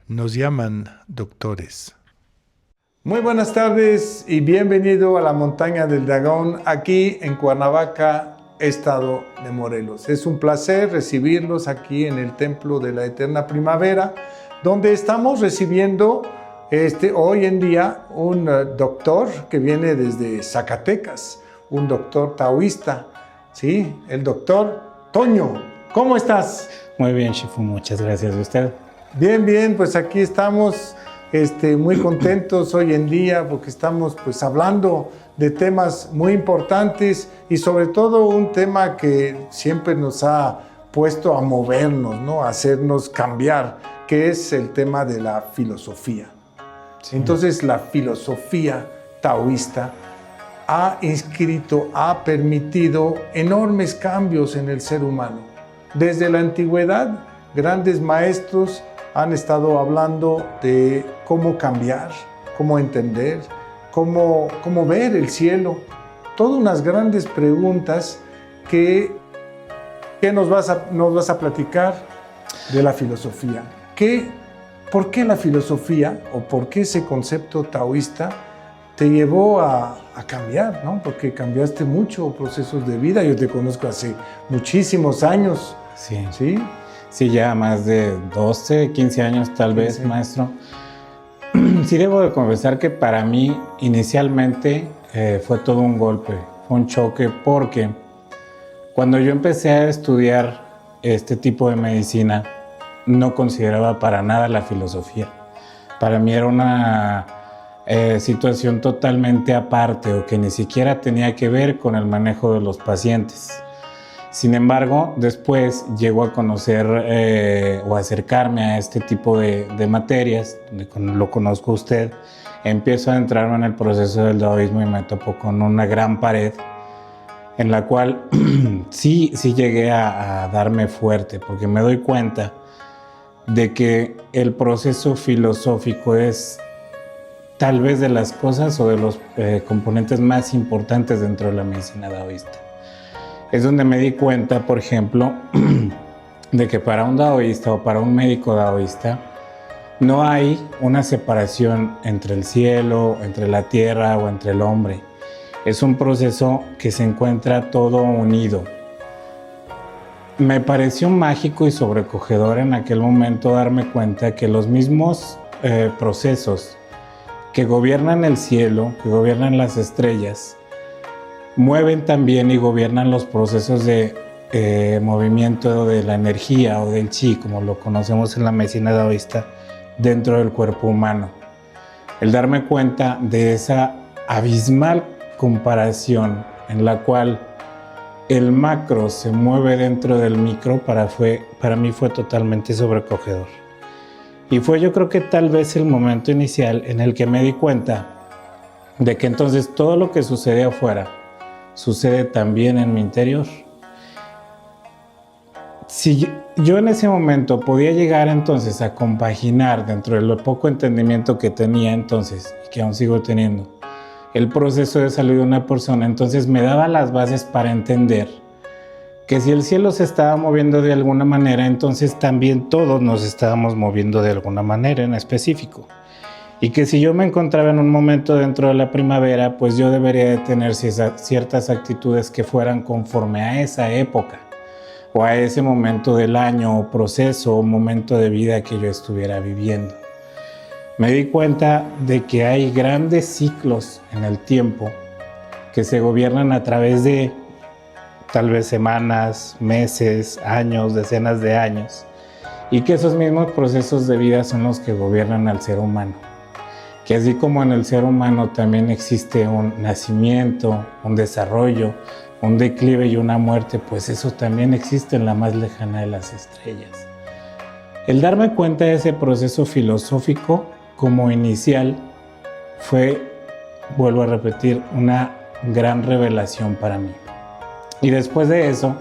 Nos llaman doctores. Muy buenas tardes y bienvenido a la Montaña del Dragón, aquí en Cuernavaca, estado de Morelos. Es un placer recibirlos aquí en el Templo de la Eterna Primavera, donde estamos recibiendo hoy en día un doctor que viene desde Zacatecas, un doctor taoísta, ¿sí? El doctor Toño. ¿Cómo estás? Muy bien, Shifu, muchas gracias. ¿Y usted? Bien, pues aquí estamos muy contentos hoy en día porque estamos pues hablando de temas muy importantes y sobre todo un tema que siempre nos ha puesto a movernos, ¿no? A hacernos cambiar, que es el tema de la filosofía. Sí. Entonces la filosofía taoísta ha permitido enormes cambios en el ser humano. Desde la antigüedad, grandes maestros han estado hablando de cómo cambiar, cómo entender, cómo ver el cielo. Todas unas grandes preguntas que nos vas a platicar de la filosofía. ¿Por qué la filosofía o por qué ese concepto taoísta te llevó a cambiar, ¿no? Porque cambiaste mucho procesos de vida. Yo te conozco hace muchísimos años. Sí. ¿Sí? Sí, ya más de 12, 15 años tal vez, maestro. Sí debo de confesar que para mí inicialmente fue todo un golpe, fue un choque, porque cuando yo empecé a estudiar este tipo de medicina, no consideraba para nada la filosofía. Para mí era una situación totalmente aparte o que ni siquiera tenía que ver con el manejo de los pacientes. Sin embargo, después llego a conocer o acercarme a este tipo de materias, donde lo conozco a usted, empiezo a entrarme en el proceso del taoísmo y me topo con una gran pared en la cual sí llegué a darme fuerte, porque me doy cuenta de que el proceso filosófico es tal vez de las cosas o de los componentes más importantes dentro de la medicina taoísta. Es donde me di cuenta, por ejemplo, de que para un taoísta o para un médico taoísta no hay una separación entre el cielo, entre la tierra o entre el hombre. Es un proceso que se encuentra todo unido. Me pareció mágico y sobrecogedor en aquel momento darme cuenta que los mismos procesos que gobiernan el cielo, que gobiernan las estrellas, mueven también y gobiernan los procesos de movimiento de la energía o del chi, como lo conocemos en la medicina taoísta, dentro del cuerpo humano. El darme cuenta de esa abismal comparación en la cual el macro se mueve dentro del micro, para mí fue totalmente sobrecogedor. Y fue, yo creo que tal vez el momento inicial en el que me di cuenta de que entonces todo lo que sucede afuera sucede también en mi interior. Si yo en ese momento podía llegar entonces a compaginar dentro de lo poco entendimiento que tenía entonces y que aún sigo teniendo el proceso de salud de una persona, entonces me daba las bases para entender que si el cielo se estaba moviendo de alguna manera, entonces también todos nos estábamos moviendo de alguna manera en específico. Y que si yo me encontraba en un momento dentro de la primavera, pues yo debería de tener ciertas actitudes que fueran conforme a esa época o a ese momento del año o proceso o momento de vida que yo estuviera viviendo. Me di cuenta de que hay grandes ciclos en el tiempo que se gobiernan a través de tal vez semanas, meses, años, decenas de años, y que esos mismos procesos de vida son los que gobiernan al ser humano. Que así como en el ser humano también existe un nacimiento, un desarrollo, un declive y una muerte, pues eso también existe en la más lejana de las estrellas. El darme cuenta de ese proceso filosófico como inicial fue, vuelvo a repetir, una gran revelación para mí. Y después de eso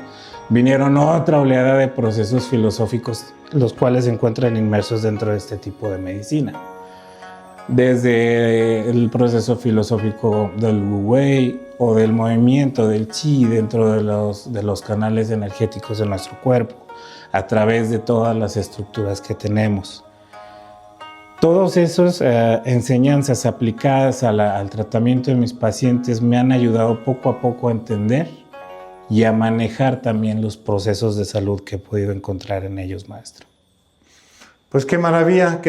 vinieron otra oleada de procesos filosóficos, los cuales se encuentran inmersos dentro de este tipo de medicina. Desde el proceso filosófico del Wu Wei o del movimiento del Qi dentro de los canales energéticos de nuestro cuerpo, a través de todas las estructuras que tenemos. Todas esas enseñanzas aplicadas al tratamiento de mis pacientes me han ayudado poco a poco a entender y a manejar también los procesos de salud que he podido encontrar en ellos, maestro. Pues qué maravilla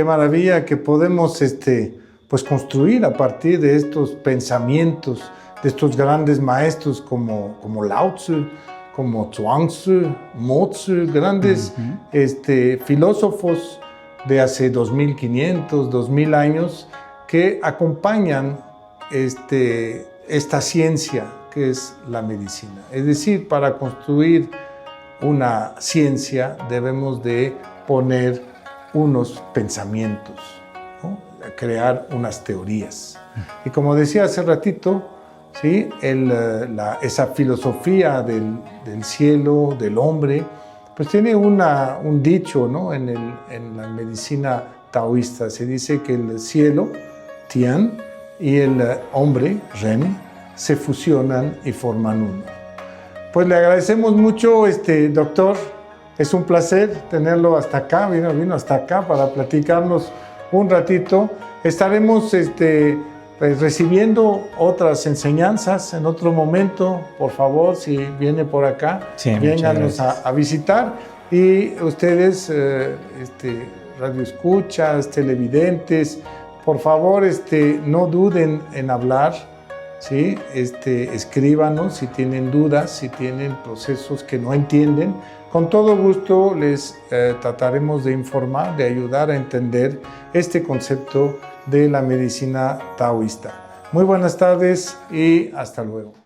que podemos pues construir a partir de estos pensamientos, de estos grandes maestros como Lao Tzu, como Zhuangzi, Mozi, grandes filósofos de hace 2500, 2000 años que acompañan esta ciencia que es la medicina. Es decir, para construir una ciencia debemos de poner unos pensamientos, ¿no? Crear unas teorías. Y como decía hace ratito, ¿sí? Esa filosofía del cielo, del hombre, pues tiene un dicho, ¿no? En la medicina taoísta se dice que el cielo, Tian, y el hombre, Ren, se fusionan y forman uno. Pues le agradecemos mucho, doctor. Es un placer tenerlo hasta acá, vino hasta acá para platicarnos un ratito. Estaremos pues, recibiendo otras enseñanzas en otro momento. Por favor, si viene por acá, sí, vénganos a visitar. Y ustedes, radioescuchas, televidentes, por favor, no duden en hablar, ¿sí? Escríbanos si tienen dudas, si tienen procesos que no entienden. Con todo gusto les trataremos de informar, de ayudar a entender este concepto de la medicina taoísta. Muy buenas tardes y hasta luego.